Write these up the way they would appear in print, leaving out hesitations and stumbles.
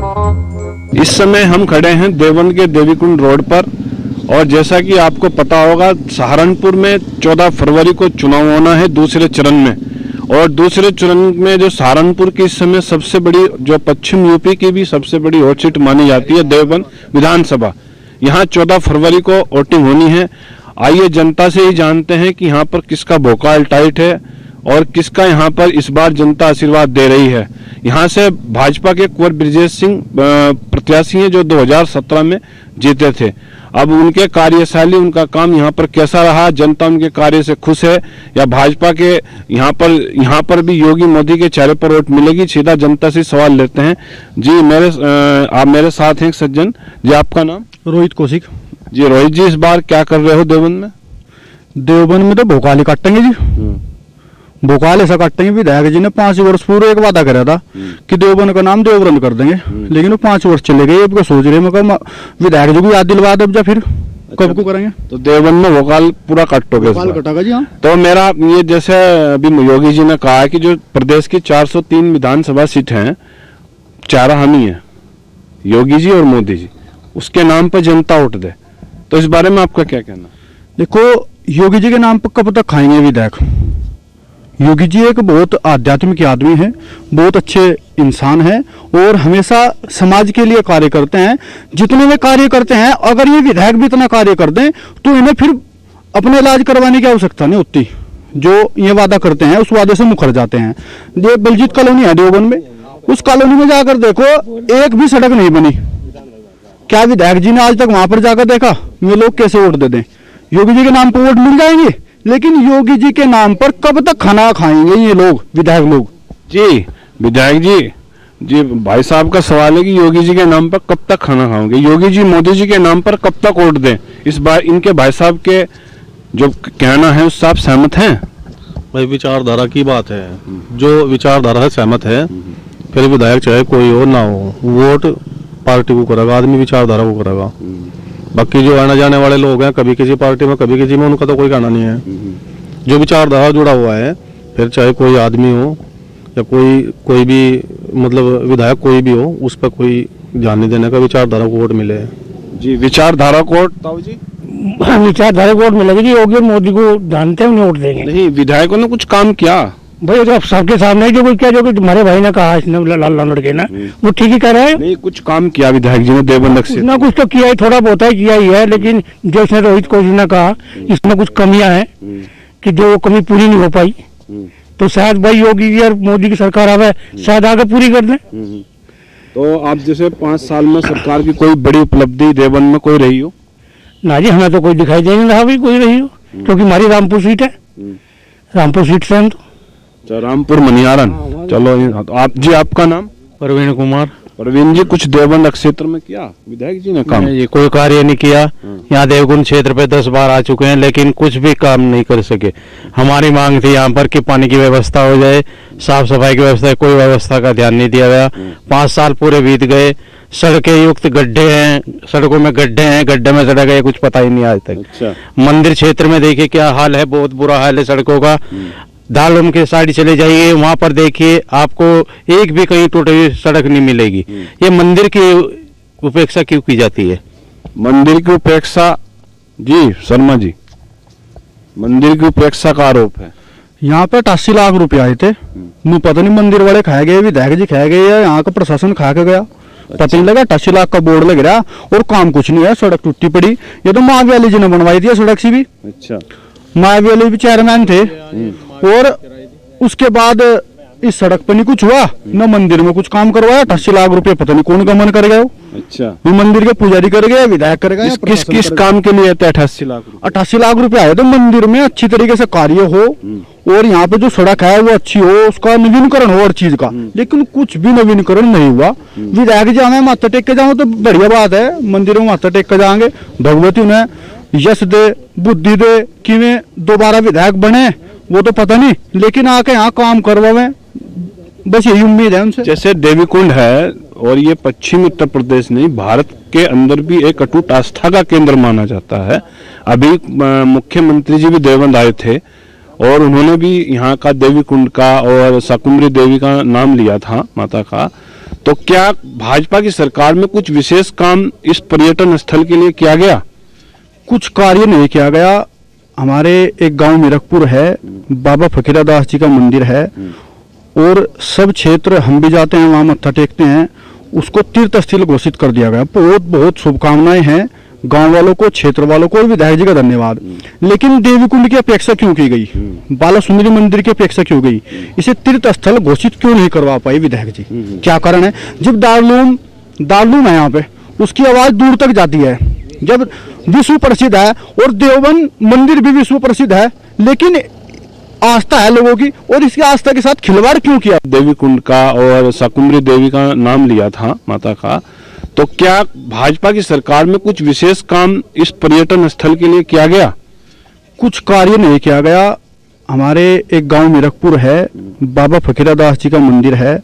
इस समय हम खड़े हैं देवबंद के देवीकुंड रोड पर और जैसा कि आपको पता होगा सहारनपुर में 14 फरवरी को चुनाव होना है दूसरे चरण में। और दूसरे चरण में जो सहारनपुर की इस समय सबसे बड़ी, जो पश्चिम यूपी की भी सबसे बड़ी हॉट सीट मानी जाती है देवबंद विधानसभा, यहाँ 14 फरवरी को वोटिंग होनी है। आइए जनता से ही जानते हैं कि यहाँ पर किसका भोकाल टाइट है और किसका यहाँ पर इस बार जनता आशीर्वाद दे रही है। यहाँ से भाजपा के कुंवर ब्रिजेश सिंह प्रत्याशी हैं जो 2017 में जीते थे। अब उनके कार्यशैली, उनका काम यहाँ पर कैसा रहा, जनता उनके कार्य से खुश है या भाजपा के यहाँ पर भी योगी मोदी के चेहरे पर वोट मिलेगी, सीधा जनता से सवाल लेते हैं। जी आप मेरे साथ हैं एक सज्जन जी, आपका नाम? रोहित कौशिक जी। रोहित जी, इस बार क्या कर रहे हो देवबंद में? देवबंद में तो भोकाल ही काटेंगे जी। भोकाल ऐसा काटेंगे, विधायक जी ने 5 वर्ष पूर्व एक वादा करा था कि देवबंद का नाम देवबंद कर देंगे, लेकिन वो 5 वर्ष चले गए। अब सोच रहे हैं विधायक जी को याद दिलवा दे, जब फिर कब को करेंगे? तो देवबंद में भोकाल पूरा काटोगे? भोकाल कटेगा जी। हाँ, तो मेरा ये, जैसे अभी योगी जी ने कहा है कि जो प्रदेश की 403 विधानसभा सीट हैं, 4 हम ही है, योगी जी और मोदी जी, उसके नाम पर जनता वोट दे, तो इस बारे में आपका क्या कहना? देखो, योगी जी के नाम पर कब तक खाएंगे विधायक? योगी जी एक बहुत आध्यात्मिक आदमी है, बहुत अच्छे इंसान है और हमेशा समाज के लिए कार्य करते हैं। जितने वे कार्य करते हैं, अगर ये विधायक भी इतना कार्य कर दें तो इन्हें फिर अपने इलाज करवाने की आवश्यकता नहीं होती। जो ये वादा करते हैं उस वादे से मुकर जाते हैं। ये बलजीत कॉलोनी है देवबंद में, उस कॉलोनी में जाकर देखो, एक भी सड़क नहीं बनी। क्या विधायक जी ने आज तक वहां पर जाकर देखा ये लोग कैसे वोट दे दें? योगी जी के नाम पर वोट मिल जाएंगे, लेकिन योगी जी के नाम पर कब तक खाना खाएंगे ये लोग, विधायक लोग? जी विधायक जी, भाई साहब का सवाल है कि योगी जी के नाम पर कब तक खाना खाओगे? योगी जी मोदी जी के नाम पर कब तक वोट दें? इस बार इनके भाई साहब के जो कहना है उससे आप सहमत हैं? भाई विचारधारा की बात है, जो विचारधारा से सहमत है, फिर विधायक चाहे कोई हो ना हो, वोट पार्टी को करेगा, आदमी विचारधारा को करेगा। बाकी जो आने जाने वाले लोग हैं, कभी किसी पार्टी में कभी किसी में, उनका तो कोई कहना नहीं है। जो विचारधारा जुड़ा हुआ है, फिर चाहे कोई आदमी हो या कोई भी मतलब विधायक कोई भी हो, उस पर कोई ध्यान नहीं देने का, विचारधारा को वोट मिले। जी विचारधारा को वोट? ताऊ जी, विचारधारा को वोट मिलेगी जी। योगी मोदी को जानते हैं, उन्हें वोट देंगे। नहीं, विधायकों ने कुछ काम किया भाई, तो सबके सामने जो कुछ किया, जो तुम्हारे भाई ने कहा इसने लाल लड़के ने, वो ठीक ही कर रहे हैं। नहीं, कुछ काम किया विधायक जी ने देवबंद से? ना कुछ तो किया ही, थोड़ा बहुत है किया ही है, लेकिन जो इसने रोहित कौशिक ने कहा इसमें कुछ कमियां हैं कि जो कमी पूरी नहीं हो पाई, तो शायद भाई योगी जी और मोदी की सरकार आवे, शायद आगे पूरी कर दें। तो आप जैसे 5 साल में सरकार की कोई बड़ी उपलब्धि देवबंद में कोई रही हो? ना जी, हमें तो कोई दिखाई दे नहीं रहा भाई कोई रही हो, क्योंकि हमारी रामपुर सीट है, रामपुर सीट से हम तो रामपुर मनियारन। चलो आप जी, आपका नाम? प्रवीण कुमार। प्रवीण जी, कुछ देवबंद क्षेत्र में किया विधायक जी ने काम? ये कोई कार्य नहीं किया। यहाँ देवकुंड क्षेत्र पे 10 बार आ चुके हैं, लेकिन कुछ भी काम नहीं कर सके। हमारी मांग थी यहाँ पर कि पानी की व्यवस्था हो जाए, साफ सफाई की व्यवस्था, कोई व्यवस्था का ध्यान नहीं दिया गया। 5 साल पूरे बीत गए, सड़कें युक्त गड्ढे हैं, सड़कों में गड्ढे हैं, गड्ढे में सड़क है, कुछ पता ही नहीं आज तक। अच्छा। मंदिर क्षेत्र में देखिए क्या हाल है, बहुत बुरा हाल है सड़कों का। दालम के साइड चले जाइए, वहां पर देखिए आपको एक भी कहीं टूटी हुई सड़क नहीं मिलेगी। ये मंदिर की उपेक्षा क्यों की जाती है? मंदिर की उपेक्षा? जी शर्मा जी, मंदिर की उपेक्षा का आरोप है। यहाँ पे 88 लाख रुपए आए थे, मुझे पता नहीं मंदिर वाले खाए गए, विधायक जी खाए गए या यहाँ का प्रशासन खा के गया, पता नहीं लगा। 88 लाख का बोर्ड लग रहा और काम कुछ नहीं है, सड़क टूटी पड़ी। ये तो महाव्याली जी ने बनवाई थी सड़क सी भी। अच्छा। महाव्याली भी चेयरमैन थे, और उसके बाद इस सड़क पर नहीं कुछ हुआ, न मंदिर में कुछ काम करवाया। 88 लाख रुपए पता नहीं कौन गमन कर गया। अच्छा। मंदिर के पुजारी कर गया, विधायक कर गया। किस काम के लिए 88 लाख? 88 लाख रुपए आए तो मंदिर में अच्छी तरीके से कार्य हो और यहाँ पे जो सड़क है वो अच्छी हो, उसका नवीनीकरण हो हर चीज का, लेकिन कुछ भी नवीनीकरण नहीं हुआ। विधायक जी हमें माथा टेक के जाओ तो बढ़िया बात है, मंदिर में माथा टेक के जाएंगे, भगवती उन्हें यश दे, बुद्धि दे, कि वे दोबारा विधायक बने वो तो पता नहीं, लेकिन आके यहाँ काम करवावे, बस यही उम्मीद है उनसे। जैसे देवीकुंड है और ये पश्चिमी उत्तर प्रदेश नहीं, भारत के अंदर भी एक अटूट आस्था का केंद्र माना जाता है। अभी मुख्यमंत्री जी भी देवबंद आए थे और उन्होंने भी यहाँ का देवीकुंड का और शाकुंभरी देवी का नाम लिया था माता का। तो क्या भाजपा की सरकार में कुछ विशेष काम इस पर्यटन स्थल के लिए किया गया? कुछ कार्य नहीं किया गया। हमारे एक गांव मीरकपुर है, बाबा फकीरादास जी का मंदिर है, और सब क्षेत्र हम भी जाते हैं वहाँ मत्था टेकते हैं, उसको तीर्थ स्थल घोषित कर दिया गया। बहुत बहुत शुभकामनाएं हैं गांव वालों को, क्षेत्र वालों को, और विधायक जी का धन्यवाद। लेकिन देवी कुंड की अपेक्षा क्यों की गई, बाला सुंदरी मंदिर की अपेक्षा क्यों गई, इसे तीर्थ स्थल घोषित क्यों नहीं करवा पाई विधायक जी? क्या कारण है? जब दारुलूम है यहाँ पे, उसकी आवाज दूर तक जाती है, जब विश्व प्रसिद्ध है और देवबंद मंदिर भी विश्व प्रसिद्ध है, लेकिन आस्था है लोगों की, और इसकी आस्था के साथ खिलवाड़ क्यों किया? देवी कुंड का और शाकुंभरी देवी का नाम लिया था माता का, तो क्या भाजपा की सरकार में कुछ विशेष काम इस पर्यटन स्थल के लिए किया गया? कुछ कार्य नहीं किया गया। हमारे एक गांव मीरकपुर है, बाबा फकीरादास जी का मंदिर है,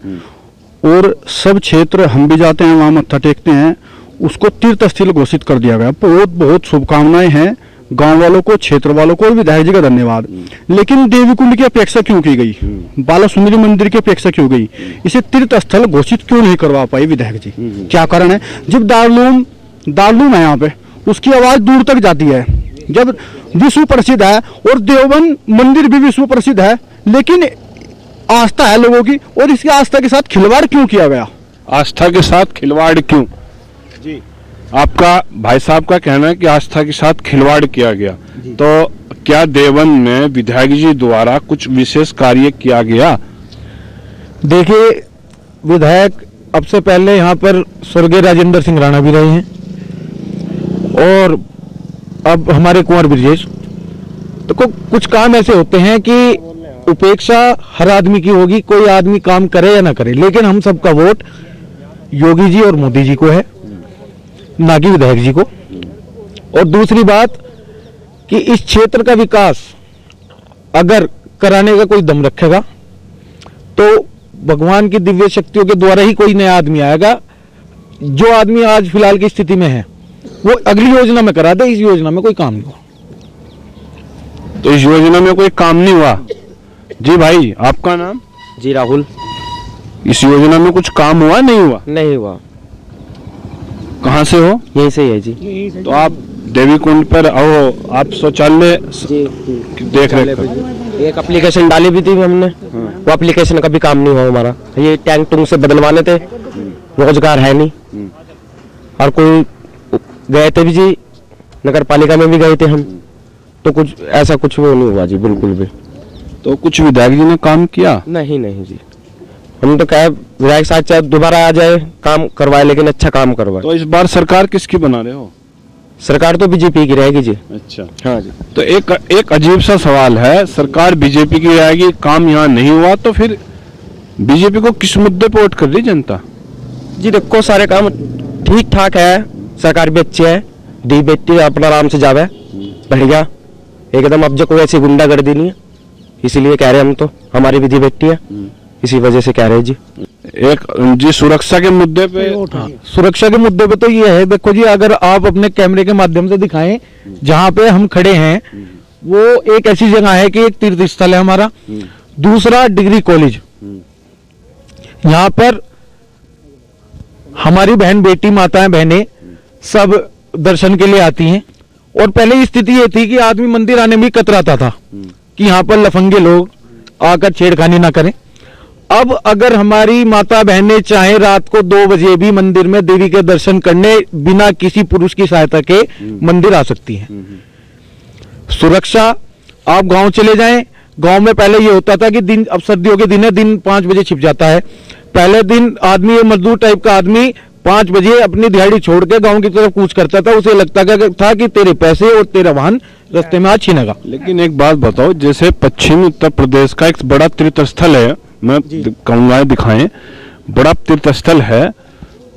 और सब क्षेत्र हम भी जाते हैं वहाँ मत्था टेकते हैं, उसको तीर्थ स्थल घोषित कर दिया गया। बहुत बहुत शुभकामनाएं हैं गांव वालों को, क्षेत्र वालों को, और विधायक जी का धन्यवाद। लेकिन देवी कुंड की अपेक्षा क्यों की गई, बाला सुंदरी मंदिर की अपेक्षा क्यों गई, इसे तीर्थ स्थल घोषित क्यों नहीं करवा पाई विधायक जी? क्या कारण है? जब दारुलूम है यहाँ पे, उसकी आवाज दूर तक जाती है, जब विश्व प्रसिद्ध है और देवबंद मंदिर भी विश्व प्रसिद्ध है, लेकिन आस्था है लोगों की, और इसकी आस्था के साथ खिलवाड़ क्यों किया गया? आस्था के साथ खिलवाड़ क्यों? जी, आपका भाई साहब का कहना है कि आस्था के साथ खिलवाड़ किया गया, तो क्या देवबंद में विधायक जी द्वारा कुछ विशेष कार्य किया गया? देखिए, विधायक अब से पहले यहाँ पर स्वर्गीय राजेंद्र सिंह राणा भी रहे हैं, और अब हमारे कुंवर ब्रजेश। तो कुछ काम ऐसे होते हैं कि उपेक्षा हर आदमी की होगी, कोई आदमी काम करे या ना करे, लेकिन हम सबका वोट योगी जी और मोदी जी को है, ना कि विधायक जी को। और दूसरी बात कि इस क्षेत्र का विकास अगर कराने का कोई दम रखेगा तो भगवान की दिव्य शक्तियों के द्वारा ही कोई नया आदमी आएगा। जो आदमी आज फिलहाल की स्थिति में है वो अगली योजना में करा दे, इस योजना में कोई काम नहीं हुआ। तो इस योजना में कोई काम नहीं हुआ। जी भाई, आपका नाम? जी राहुल। इस योजना में कुछ काम हुआ नहीं हुआ? नहीं हुआ। कहाँ से हो? यहीं से ही है जी। तो आप देवी कुंड पर आओ, आप शौचालय देख रहे थे? एक एप्लीकेशन डाली भी थी हमने, वो एप्लीकेशन का भी काम नहीं हुआ हमारा। ये टैंक टूंग से बदलवाने थे, रोजगार है नहीं। और कोई गए थे भी जी, नगर पालिका में भी गए थे हम, तो कुछ ऐसा कुछ वो नहीं हुआ जी, बिल्कुल भी। तो कुछ विधायक जी ने काम किया? नहीं जी, हम तो कहे विधायक साहब चाहे दोबारा आ जाए, काम करवाए, लेकिन अच्छा काम करवाए। तो इस बार सरकार किसकी बना रहे हो? सरकार तो बीजेपी की रहेगी जी। अच्छा, हाँ जी। तो एक अजीब सा सवाल है, सरकार बीजेपी की रहेगी, काम यहाँ नहीं हुआ, तो फिर बीजेपी को किस मुद्दे पे वोट कर रही जनता? जी देखो, सारे काम ठीक ठाक है, सरकार भी अच्छी है, दी बेटी अपना आराम से जावे, बढ़िया एकदम। अब जो कोई ऐसी गुंडागर्दी नहीं है, इसीलिए कह रहे हम तो, हमारी विधि बेटी है, इसी वजह से कह रहे जी। एक जी सुरक्षा के मुद्दे पे, सुरक्षा के मुद्दे पे तो ये है, देखो जी, अगर आप अपने कैमरे के माध्यम से दिखाएं, जहाँ पे हम खड़े हैं वो एक ऐसी जगह है कि एक तीर्थ स्थल है हमारा, दूसरा डिग्री कॉलेज। यहाँ पर हमारी बहन बेटी, माताएं, बहनें सब दर्शन के लिए आती हैं। और पहले स्थिति ये थी कि आदमी मंदिर आने में कतराता था कि यहाँ पर लफंगे लोग आकर छेड़खानी ना करें। अब अगर हमारी माता बहनें चाहे रात को 2 बजे भी मंदिर में देवी के दर्शन करने बिना किसी पुरुष की सहायता के मंदिर आ सकती हैं। सुरक्षा, आप गांव चले जाएं, गांव में पहले ये होता था कि दिन, अब सर्दियों के दिन है, दिन 5 बजे छिप जाता है। पहले दिन आदमी, मजदूर टाइप का आदमी 5 बजे अपनी दिहाड़ी छोड़ के गांव की तरफ कूच करता था। उसे लगता था कि तेरे पैसे और तेरा वाहन रास्ते में आज छीनेगा। लेकिन एक बात बताओ, जैसे पश्चिमी उत्तर प्रदेश का एक बड़ा तीर्थ स्थल है, मैं कहूँगा दिखाएं, बड़ा तीर्थ स्थल है,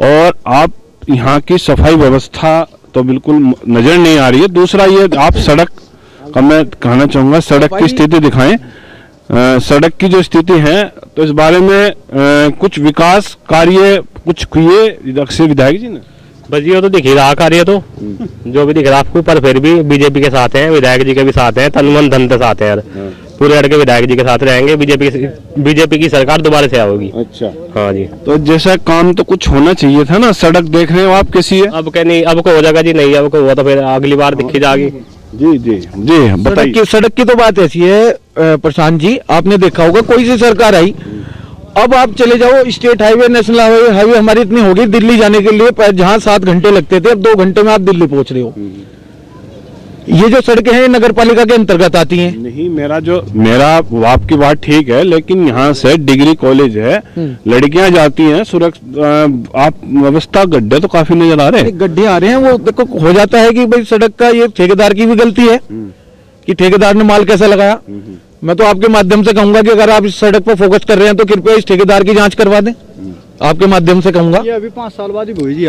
और आप यहाँ की सफाई व्यवस्था तो बिल्कुल नजर नहीं आ रही है। दूसरा ये, आप सड़क का, मैं कहना चाहूंगा, सड़क की स्थिति दिखाएं। सड़क की जो स्थिति है, तो इस बारे में कुछ विकास कार्य कुछ किए इधर से विधायक जी ने? बस ये तो दिख ही रहा कार्य, तो जो भी दिख रहा आपको, पर फिर भी बीजेपी के साथ हैं, विधायक जी के भी साथ हैं, तन मन धन के साथ हैं यार। पूरे लड़के विधायक जी के साथ रहेंगे। बीजेपी की सरकार दोबारा से आओगी। अच्छा, हाँ जी। तो जैसा काम तो कुछ होना चाहिए था ना। सड़क देख रहे हो आप कैसी है? अब क्या नहीं, अब को हो जाएगा जी, नहीं अब को हुआ तो फिर अगली बार दिखी जाएगी। जी जी जी, बताइए। सड़क की तो बात ऐसी है प्रशांत जी, आपने देखा होगा कोई सी सरकार आई, अब आप चले जाओ स्टेट हाईवे, नेशनल हाईवे हमारी इतनी होगी दिल्ली जाने के लिए, जहां 7 घंटे लगते थे अब 2 घंटे में आप दिल्ली पहुंच रहे हो। ये जो सड़कें हैं नगर पालिका के अंतर्गत आती हैं। नहीं, मेरा आपकी बात ठीक है, लेकिन यहाँ से डिग्री कॉलेज है, लड़कियां जाती हैं, आप व्यवस्था गड्ढे तो काफी नजर आ रहे हैं। गड्ढे आ रहे हैं, वो देखो हो जाता है कि भाई सड़क का ये ठेकेदार की भी गलती है कि ठेकेदार ने माल कैसा लगाया। मैं तो आपके माध्यम से कहूंगा कि अगर आप इस सड़क पर फोकस कर रहे हैं तो कृपया इस ठेकेदार की जांच करवा दें, आपके माध्यम से कहूंगा। ये अभी 5 साल बाद ही हुई जी।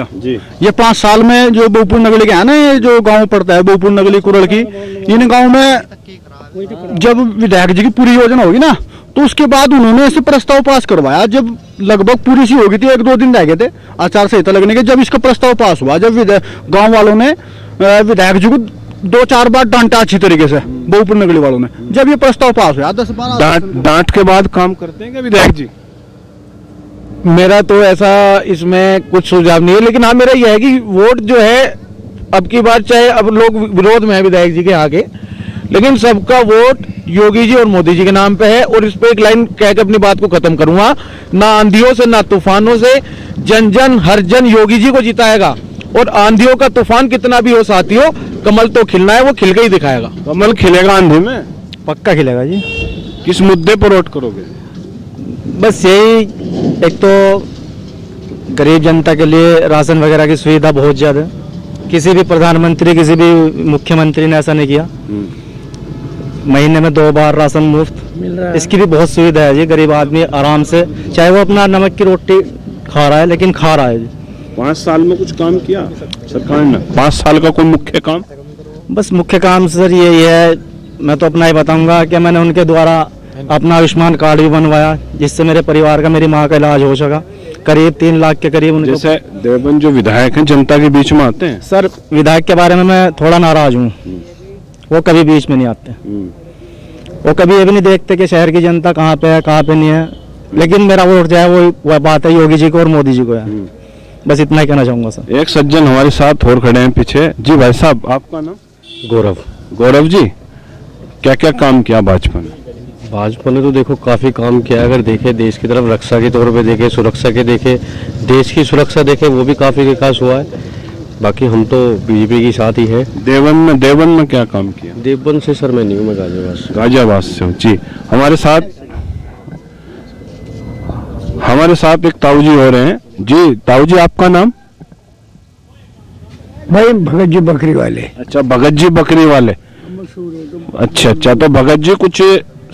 ये 5 साल में जो बहुपुर नगली के है ना, ये जो गांव पड़ता है बहुपुर नगली कुरल की, इन गांव में जब विधायक जी की पूरी योजना होगी ना, तो उसके बाद उन्होंने ऐसे प्रस्ताव पास करवाया। जब लगभग पूरी सी हो गई थी, 1-2 दिन रह गए थे आचार संहिता लगने के, जब इसका प्रस्ताव पास हुआ, जब गाँव वालों ने विधायक जी को 2-4 बार डांटा अच्छी तरीके से, बहुपुर नगली वालों ने, जब ये प्रस्ताव पास हुआ 10-12 डांट के बाद काम करते हैं क्या विधायक जी? मेरा तो ऐसा इसमें कुछ सुझाव नहीं है, लेकिन हाँ मेरा यह है कि वोट जो है अब की बार, चाहे अब लोग विरोध में है विधायक जी के आगे, लेकिन सबका वोट योगी जी और मोदी जी के नाम पे है। और इस पे एक लाइन कह के अपनी बात को खत्म करूंगा, ना आंधियों से ना तूफानों से, जन जन हर जन योगी जी को जिताएगा। और आंधियों का तूफान कितना भी हो साथियों, कमल तो खिलना है, वो खिल के ही दिखाएगा। कमल खिलेगा आंधी में? पक्का खिलेगा जी। किस मुद्दे पर वोट करोगे? बस यही, एक तो गरीब जनता के लिए राशन वगैरह की सुविधा बहुत ज्यादा, किसी भी प्रधानमंत्री किसी भी मुख्यमंत्री ने ऐसा नहीं किया। महीने में 2 बार राशन मुफ्त मिल रहा है, इसकी भी बहुत सुविधा है जी। गरीब आदमी आराम से, चाहे वो अपना नमक की रोटी खा रहा है, लेकिन खा रहा है जी। 5 साल में कुछ काम किया सरकार ने? 5 साल का कोई मुख्य काम? बस मुख्य काम सर यही है, मैं तो अपना ही बताऊंगा कि मैंने उनके द्वारा अपना आयुष्मान कार्ड भी बनवाया, जिससे मेरे परिवार का, मेरी माँ का इलाज हो सका। करीब 3 लाख के करीब उनको। जैसे देवन जो विधायक हैं जनता के बीच में आते हैं? सर विधायक के बारे में मैं थोड़ा नाराज हूँ, वो कभी बीच में नहीं आते, वो कभी ये भी नहीं देखते कि शहर की जनता कहाँ पे है कहाँ पे नहीं है। लेकिन मेरा वोट जो है वो बात है योगी जी को और मोदी जी को है। बस इतना ही कहना चाहूंगा सर। एक सज्जन हमारे साथ और खड़े हैं पीछे। जी भाई साहब, आपका नाम? गौरव। गौरव जी, क्या क्या काम किया भाजपा ने? भाजपा ने तो देखो काफी काम किया है। अगर देखे देश की तरफ रक्षा के तौर पे देखे, सुरक्षा के देखे, देश की सुरक्षा देखे, वो भी काफी विकास हुआ है। बाकी हम तो बीजेपी के साथ ही है। देवन में क्या काम किया? देवबंद से सर मैं नहीं हूँ, मैं गाजियाबाद से हूँ जी। हमारे साथ एक ताऊ जी हो रहे हैं। जी ताऊ जी, आपका नाम? भाई भगत जी बकरी वाले। अच्छा, भगत जी बकरी वाले। अच्छा, तो भगत जी कुछ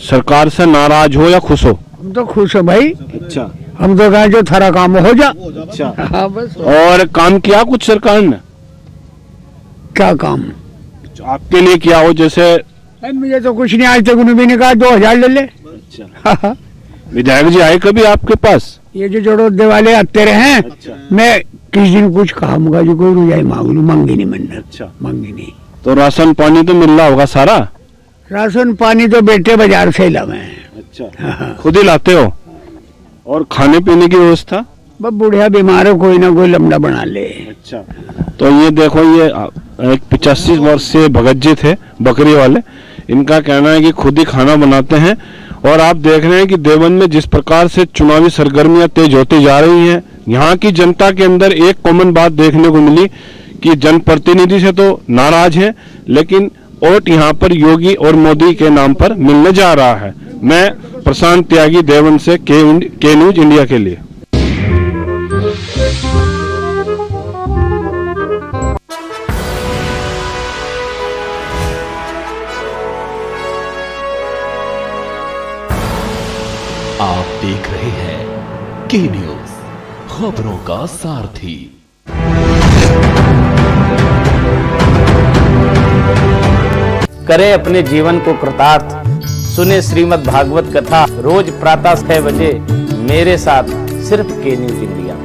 सरकार से नाराज हो या खुश हो? हम तो खुश हो भाई। अच्छा, हम तो कहें जो थारा काम हो जा। अच्छा, हाँ बस। और काम किया कुछ सरकार ने? क्या काम? आपके लिए किया हो? जैसे मुझे तो कुछ नहीं, आज तक उन्होंने भी कहा 2000 ले ले। अच्छा, विधायक जी आए कभी आपके पास? ये जो जोड़ो दिवाले आते रहे हैं। अच्छा। मैं किस दिन कुछ कहूँगा जो कोई रुझाई मांग लू, मांगी नहीं मैंने। अच्छा, मांगी नहीं। तो राशन पानी तो मिल रहा होगा सारा? राशन पानी तो बेटे बाजार से लावे। अच्छा, खुद ही लाते हो? और खाने पीने की व्यवस्था? बस बुढ़िया बीमार हो, कोई ना कोई लमड़ा बना ले। अच्छा, तो ये देखो, ये एक 85 वर्षीय भगत जी थे बकरी वाले। इनका कहना है कि खुद ही खाना बनाते हैं। और आप देख रहे हैं कि देवन में जिस प्रकार से चुनावी सरगर्मियां तेज होती जा रही हैं, यहाँ की जनता के अंदर एक कॉमन बात देखने को मिली कि जनप्रतिनिधि से तो नाराज हैं, लेकिन वोट यहाँ पर योगी और मोदी के नाम पर मिलने जा रहा है। मैं प्रशांत त्यागी, देवन से, के न्यूज इंडिया के लिए। आप देख रहे हैं के न्यूज, खबरों का सारथी। करें अपने जीवन को कृतार्थ, सुने श्रीमद् भागवत कथा रोज प्रातः 6 बजे मेरे साथ, सिर्फ के न्यूज इंडिया।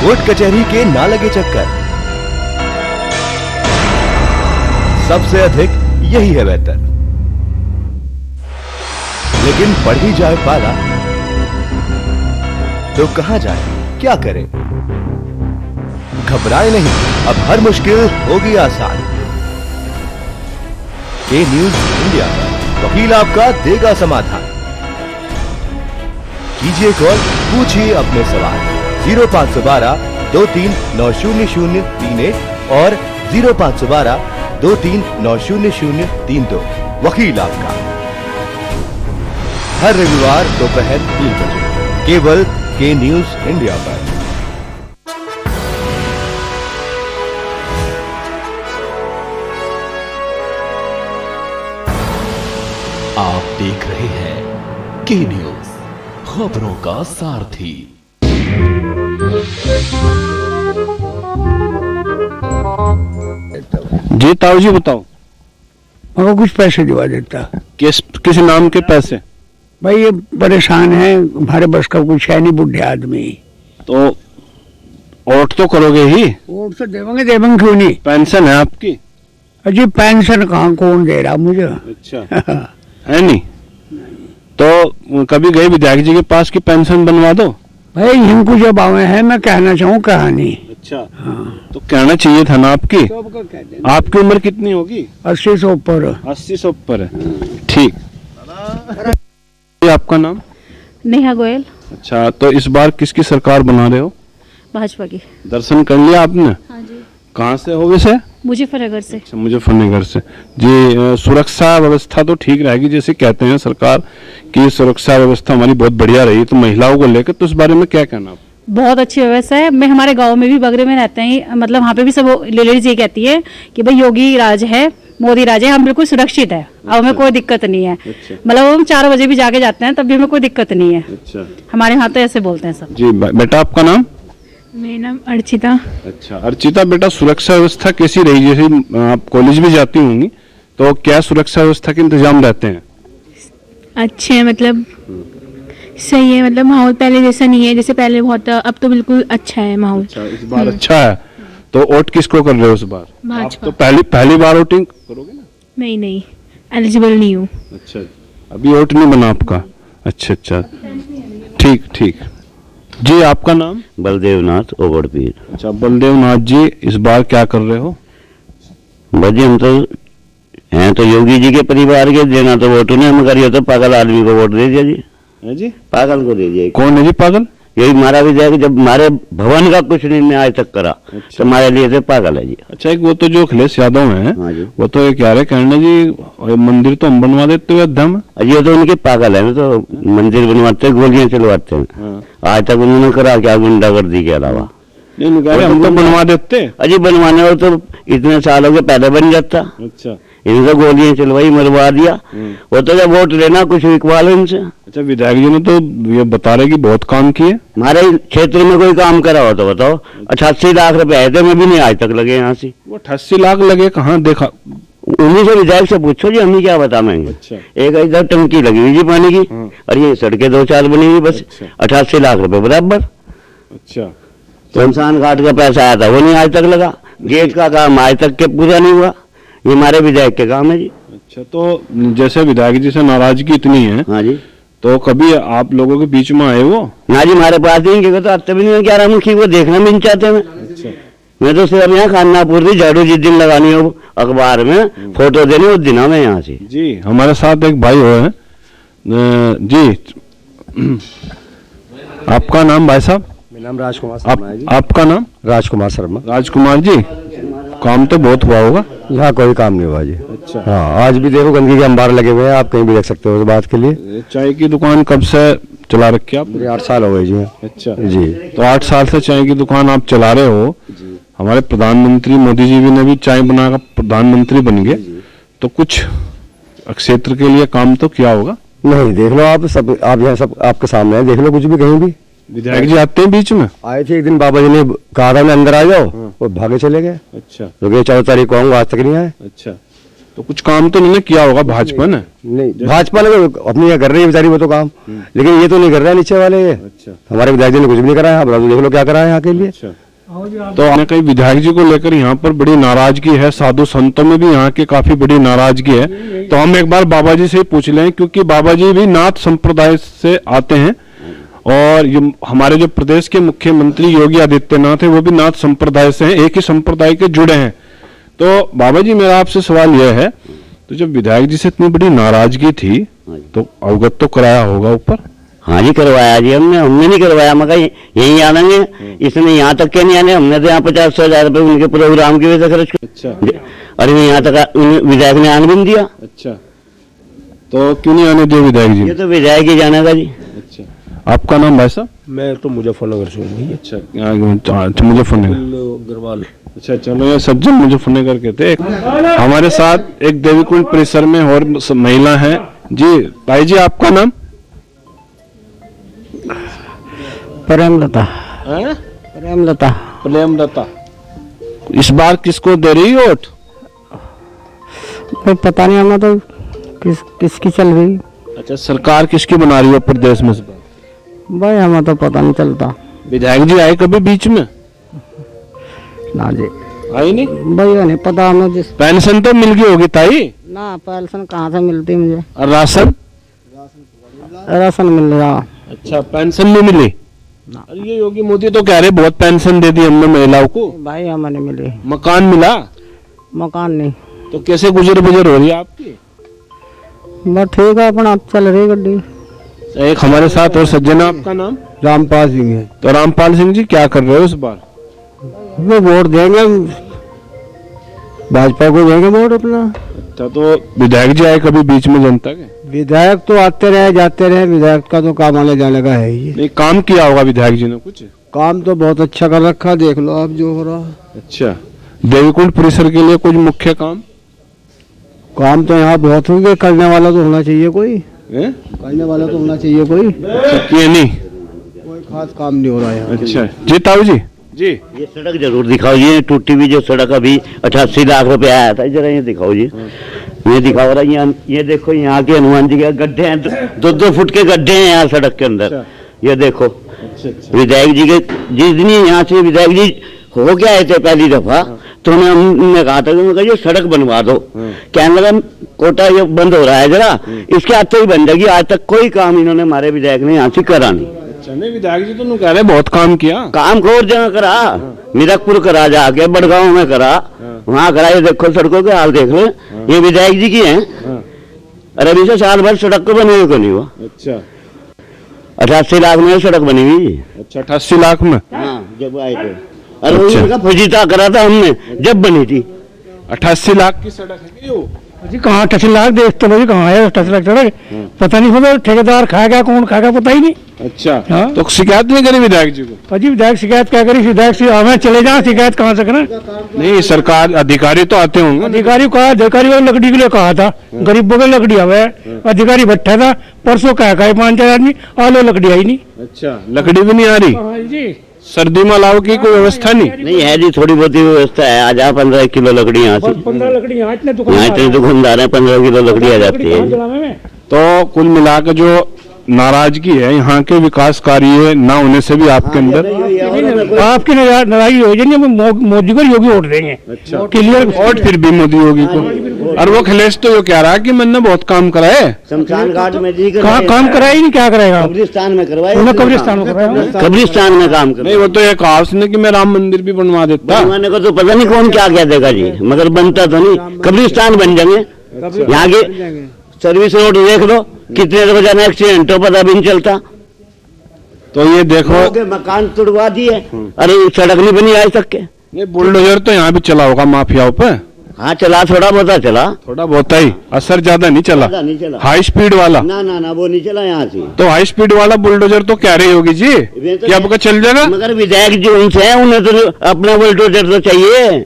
कोर्ट कचहरी के ना लगे चक्कर, सबसे अधिक यही है बेहतर। लेकिन बढ़ ही जाए पाला तो कहां जाए, क्या करें? घबराए नहीं, अब हर मुश्किल होगी आसान। के न्यूज इंडिया पर वकील आपका देगा समाधान। कीजिए कॉल, पूछिए अपने सवाल 0512 23900031 और 0512 23900032। वकील आपका हर रविवार दोपहर 3 बजे केवल के न्यूज इंडिया पर। आप देख रहे हैं के न्यूज, खबरों का सारथी। जी ताऊ जी बताओ, हमको कुछ पैसे दिवा देता। किस नाम के पैसे? भाई ये परेशान है, हमारे बस का कुछ है नहीं, बुढ़े आदमी। तो वोट तो करोगे ही? वोट तो देवेंगे क्यों नहीं? पेंशन है आपकी? अजी पेंशन कहाँ, कौन दे रहा मुझे? अच्छा है नहीं? तो कभी गए विधायक जी के पास की पेंशन बनवा दो। भाई इनको जब आवे हैं, मैं कहना चाहूँ कहानी। अच्छा तो कहना चाहिए था ना आपकी। आपकी उम्र कितनी होगी? 80 से ऊपर। 80 से ऊपर है, ठीक। आपका नाम? नेहा गोयल। अच्छा, तो इस बार किसकी सरकार बना रहे हो? भाजपा की। दर्शन कर लिया आपने? हाँ जी। कहाँ से हो वैसे? मुजफ्फरनगर से। अच्छा, मुजफ्फरनगर से जी। सुरक्षा व्यवस्था तो ठीक रहेगी, जैसे कहते हैं सरकार की सुरक्षा व्यवस्था हमारी बहुत बढ़िया रही, तो महिलाओं को लेकर तो इस बारे में क्या कहना आप? बहुत अच्छी व्यवस्था है। मैं हमारे गांव में भी बगरे में रहते हैं, मतलब वहाँ पे भी सब लेडीज ये कहती है कि भाई योगी राज है, मोदी राज है, हम बिल्कुल सुरक्षित है। अब हमें कोई दिक्कत नहीं है। मतलब हम 4 बजे भी जाके जाते हैं, तब भी हमें कोई दिक्कत नहीं है। अच्छा। हमारे यहाँ तो ऐसे बोलते हैं सब। जी बेटा, आपका नाम? मेरा नाम अर्चिता। अच्छा अर्चिता, बेटा सुरक्षा व्यवस्था कैसी रही? जैसे आप कॉलेज भी जाती होंगी, तो क्या सुरक्षा व्यवस्था के इंतजाम रहते हैं? अच्छे हैं, मतलब सही है, मतलब माहौल पहले जैसा नहीं है, जैसे पहले बहुत, अब तो बिल्कुल अच्छा है माहौल। अच्छा, इस बार अच्छा है। तो वोट किसको कर रहे हो इस बार? भाजपा। तो पहली बार वोटिंग करोगे ना? नहीं एलिजिबल नहीं हूँ। अच्छा, अभी वोट नहीं बना आपका? अच्छा, ठीक। जी आपका नाम? बलदेव नाथ ओबड़पीर। अच्छा बलदेव नाथ जी, इस बार क्या कर रहे हो? भाजी हम तो हैं तो योगी जी के परिवार के, देना तो वोट उन्हें हम करिए, तो पागल आदमी को वोट दे दिया जी। है जी? पागल को दे दिया। कौन है जी पागल? यही हमारा विधायक, जब हमारे भवन का कुछ नहीं आज तक करा। अच्छा। तो हमारे लिए तो पागल है जी। अच्छा, एक वो तो जो अखिलेश यादव हैं, वो तो एक यार कहने जी मंदिर तो हम बनवा देते हुए धम। ये तो उनके पागल है ना, तो मंदिर बनवाते गोलियां चलवाते हैं। आज तक उन्होंने करा क्या गुंडागर्दी के अलावा? नहीं हम तो बनवा देते। अजी बनवाने हो तो इतने सालों के पहले बन जाता। अच्छा, इनको गोलियां चलवाई, मरवा दिया। वो तो जब वोट लेना कुछ लिखवा लो इनसे। अच्छा, विधायक जी ने तो ये बता रहे कि बहुत काम किए। हमारे क्षेत्र में कोई काम करा हो तो बताओ। 88 लाख रुपए आए थे, मैं भी नहीं आज तक लगे यहाँ से। वो 88 लाख लगे कहाँ देखा? उन्हीं से विधायक से पूछो जी, हम ही क्या बताएंगे। अच्छा। एक इधर टंकी लगी हुई जी पानी की, और ये सड़कें 2-4 बनी हुई बस। 88 लाख रुपए बराबर। अच्छा, शमशान घाट का पैसा आया था, वो नहीं आज तक लगा। गेट का काम आज तक के पूरा नहीं हुआ। ये हमारे विधायक के काम है जी। अच्छा, तो जैसे विधायक जी से नाराजगी इतनी है, हाँ जी, तो कभी आप लोगों के बीच में आए वो? ना जी, हमारे पास नहीं, तो अब भी नहीं 11 मुखी को देखना भी नहीं चाहते मैं। अच्छा। मैं तो सिर्फ यहाँ खानापुर थी, झाड़ू जिस दिन लगानी हो अखबार में फोटो देने, उस दिन मैं यहाँ से। जी हमारे साथ एक भाई हो है जी। आपका नाम भाई साहब? मेरा नाम राजकुमार शर्मा है जी। आपका नाम? राजकुमार शर्मा। राजकुमार जी, काम तो बहुत हुआ होगा? यहाँ कोई काम नहीं हुआ जी। अच्छा। हाँ, आज भी देखो गंदगी के अंबार लगे हुए हैं, आप कहीं भी देख सकते हो इस बात के लिए। चाय की दुकान कब से चला रखी आप? 8 साल हो गए जी। अच्छा जी। तो 8 साल से चाय की दुकान आप चला रहे हो। हमारे प्रधानमंत्री मोदी जी ने भी चाय बनाकर प्रधानमंत्री बन गए, तो कुछ क्षेत्र के लिए काम तो किया होगा? नहीं, देख लो आप सब, आप यहाँ सब आपके सामने है, देख लो कुछ भी कहीं भी। विधायक जी आते हैं बीच में? आए थे एक दिन, बाबा जी ने कहा था मैं अंदर आ जाओ, वो भागे चले गए। अच्छा, तो 14 तारीख को आऊंगा, आज तक नहीं आए। अच्छा, तो कुछ काम तो इन्होंने किया होगा भाजपा ने? नहीं, भाजपा ने अपनी यहाँ कर रही है बेचारी वो तो काम, लेकिन ये तो नहीं कर रहा है नीचे वाले। अच्छा, हमारे विधायक जी ने कुछ भी नहीं कराया। आप देख लो क्या करा है यहाँ के लिए। तो हमने कहीं विधायक जी को लेकर यहाँ पर बड़ी नाराजगी है, साधु संतों में भी यहाँ की काफी बड़ी नाराजगी है। तो हम एक बार बाबा जी से ही पूछ लें, क्योंकि बाबा जी भी नाथ संप्रदाय से आते हैं और ये हमारे जो प्रदेश के मुख्यमंत्री योगी आदित्यनाथ है वो भी नाथ संप्रदाय से हैं, एक ही संप्रदाय के जुड़े हैं। तो बाबा जी मेरा आपसे सवाल यह है, तो जब विधायक जी से इतनी बड़ी नाराजगी थी तो अवगत तो कराया होगा ऊपर? हाँ जी करवाया जी, हमने नहीं करवाया, मगर यहीं आनेंगे, इसने यहाँ तक के नहीं आने, हमने तो यहाँ 50,000 रुपए उनके प्रोग्राम की वजह से खर्च किया। अच्छा, और यहाँ तक विधायक ने आने भी नहीं दिया। अच्छा, तो क्यों नहीं आने दिया विधायक जी? ये तो विधायक ही जानेगा जी। अच्छा, आपका नाम भाई साहब? मैं तो मुजफ्फरनगर से हूँ। अच्छा, मुजफ्फरनगर अग्रवाल। अच्छा, चलो ये सज्जन मुजफ्फरनगर के थे। हमारे साथ एक देवीकुंड परिसर में और महिला है जी। भाई जी आपका नाम? प्रेमलता। प्रेमलता। प्रेमलता। इस बार किसको दे रही वोट? भाई पता नहीं, हमें तो किसकी चल रही। अच्छा, सरकार किसकी बना रही है प्रदेश में इस बार? भाई हमें तो पता नहीं चलता। विधायक जी आए कभी बीच में? ना जी, आई नहीं भाई नहीं पता हमें। जिस पेंशन तो मिल गई होगी ताई? ना, पेंशन कहाँ से मिलती मुझे। और राशन? राशन मिल रहा। अच्छा, पेंशन नहीं मिली? अरे ये योगी मोदी तो कह रहे बहुत पेंशन दे दी हमने महिलाओं को। भाई हमें नहीं मिली। मकान मिला? मकान नहीं। तो कैसे गुजर बुजर हो रही है आपकी? बस ठीक है, अपना चल रही गड्डी। एक हमारे साथ और सज्जन, आपका नाम? रामपाल सिंह है। तो रामपाल सिंह जी क्या कर रहे हो इस बार? वो वोट देंगे, भाजपा को देंगे वोट अपना। अच्छा, तो विधायक जी आए कभी बीच में जनता के? विधायक तो आते रहे जाते रहे, विधायक का तो काम आने जाने का है ही। नहीं, काम किया होगा विधायक जी ने कुछ? काम तो बहुत अच्छा कर रखा, देख लो आप जो हो रहा। अच्छा, देवीकुंड परिसर के लिए कुछ मुख्य काम? काम तो यहाँ बहुत होंगे, करने वाला तो होना चाहिए कोई। करने वाला तो होना चाहिए कोई। किए नहीं? कोई खास काम नहीं हो रहा है। अच्छा जी, ताऊ जी जी ये सड़क जरूर दिखाओ जी, टूटी हुई जो सड़क अभी 88 लाख रुपए आया था, जरा ये दिखाओ जी। ये दिखाओ रहा, ये देखो यहाँ के हनुमान जी के गड्ढे हैं, 2-2 फुट के गड्ढे हैं यहाँ सड़क के अंदर। ये देखो विधायक जी के, जिस दिन यहाँ से विधायक जी हो गया थे पहली दफा, तो हमने कहा था कि ये सड़क बनवा दो। कहने लगा कोटा ये बंद हो रहा है जरा, इसके हाथ ही बन जाएगी। आज तक कोई काम इन्होंने हमारे विधायक ने यहाँ से करा नहीं। नहीं, विधायक जी तो कह रहे बहुत काम किया। काम को और जगह करा, मीरकपुर करा, जाके बड़गांव में करा, वहाँ करा। ये देखो सड़कों के हाल देख लो, ये विधायक जी की हैं। अरे अभी से साल भर सड़क को बने हुए को नहीं हुआ। अच्छा, 88 लाख में सड़क बनी हुई। अच्छा, 88 लाख में? हाँ, जब आए थे। अरे उनका फजीता करा था हमने जब बनी थी। 88 लाख की सड़क है वो जी? कहाँ 88 लाख देख तो लो जी, कहाँ है 88 लाख सड़क? पता नहीं, पता ठेकेदार खाएगा कौन खाएगा पता ही नहीं। अच्छा, हाँ? तो शिकायत नहीं करी विधायक जी को? अजी विधायक शिकायत क्या करी? विधायक से हमें चले जाए, शिकायत कहाँ से करें? नहीं, सरकार अधिकारी तो आते होंगे। अधिकारी को अधिकारी को लकड़ी के लिए कहा था, गरीबों की लकड़ी आवे। अधिकारी बैठा था परसों, कहा 5-4 आदमी आ लो, लकड़ी आई नहीं। अच्छा, लकड़ी भी नहीं आ रही जी? सर्दी में लाओ की कोई व्यवस्था नहीं? नहीं है जी, थोड़ी बहुत ही व्यवस्था है। आ जा 15 किलो लकड़ी यहाँ से। 15 लकड़ी यहाँ इतने दुकानदार है, 15 किलो लकड़ी आ जाती है। तो कुल मिलाकर जो नाराजगी है यहाँ के विकास कार्य ना होने से भी आपके अंदर आपकी नाराजगी हो जाएगी, मोदी को योगी वोट देंगे। अच्छा, क्लियर वोट फिर भी मोदी योगी को। और वो खिलेश तो क्या रहा कि मैंने बहुत काम करा है शमशान घाट में जी, काम कराया ही नहीं, क्या करेगा? कब्रिस्तान में करवाया, कब्रिस्तान में कराया, कब्रिस्तान में काम कर। नहीं, वो तो ये कहा उसने कि मैं राम मंदिर भी बनवा देता। बनवाने को तो पता नहीं कौन क्या कह देगा जी, मगर बनता तो नहीं। कब्रिस्तान बन जाएंगे। यहाँ के सर्विस रोड देख लो, कितने रोजाना एक्सीडेंट हो, पता भी नहीं चलता। तो ये देखो मकान तुड़वा दिए, अरे सड़क नहीं बनी आज तक के। ये बुलडोजर तो यहाँ भी चला होगा माफियाओं पे? हाँ चला, थोड़ा बहुत चला। थोड़ा बहुत ही, असर ज्यादा नहीं चला। हाई स्पीड वाला? ना वो नहीं चला यहाँ से। तो हाई स्पीड वाला बुलडोजर तो कह रही होगी जी कि आपका चल जाएगा। मगर विधायक जो उनसे है, उन्हें तो अपना बुलडोजर तो चाहिए।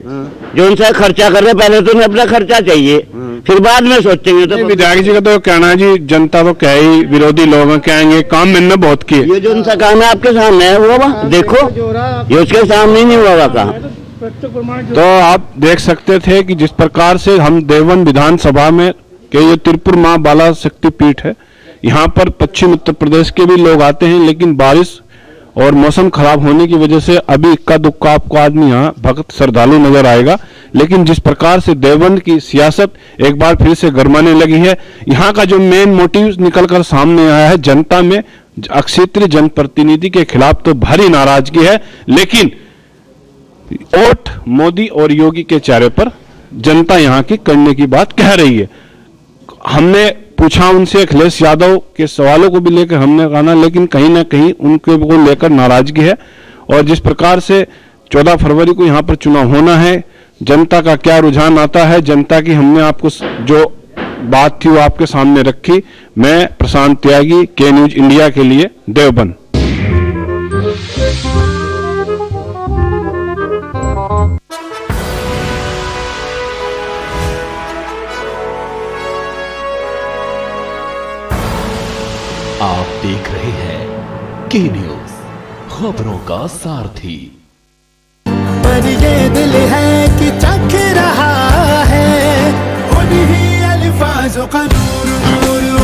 जो उनसे खर्चा कर रहे, पहले तो उन्हें अपना खर्चा चाहिए, फिर बाद में सोचेंगे। तो विधायक जी का तो कहना है जी, जनता तो कह ही, विरोधी लोग कहेंगे काम मैंने बहुत किए। ये जो उनका काम है आपके सामने है, वो देखो, ये उसके सामने नहीं हुआ काम। तो आप देख सकते थे कि जिस प्रकार से हम देवन विधानसभा में के ये त्रिपुर माँ बाला शक्ति पीठ है, यहाँ पर पश्चिम उत्तर प्रदेश के भी लोग आते हैं, लेकिन बारिश और मौसम खराब होने की वजह से अभी इक्का दुक्का आपको आदमी यहाँ भक्त श्रद्धालु नजर आएगा। लेकिन जिस प्रकार से देवबंद की सियासत एक बार फिर से गरमाने लगी है, यहाँ का जो मेन मोटिव निकलकर सामने आया है, जनता में क्षेत्रीय जनप्रतिनिधि के खिलाफ तो भारी नाराजगी है, लेकिन वोट मोदी और योगी के चेहरे पर जनता यहाँ की करने की बात कह रही है। हमने पूछा उनसे अखिलेश यादव के सवालों को भी लेकर हमने कहा, लेकिन कहीं ना कहीं उनके को लेकर नाराजगी है। और जिस प्रकार से 14 फरवरी को यहाँ पर चुनाव होना है, जनता का क्या रुझान आता है, जनता की हमने आपको जो बात थी वो आपके सामने रखी। मैं प्रशांत त्यागी, के न्यूज इंडिया के लिए, देवबंद। आप देख रहे हैं के न्यूज, खबरों का सारथी। पर ये दिल है कि चख रहा है उन्हीं अल्फाजों का नूर नूर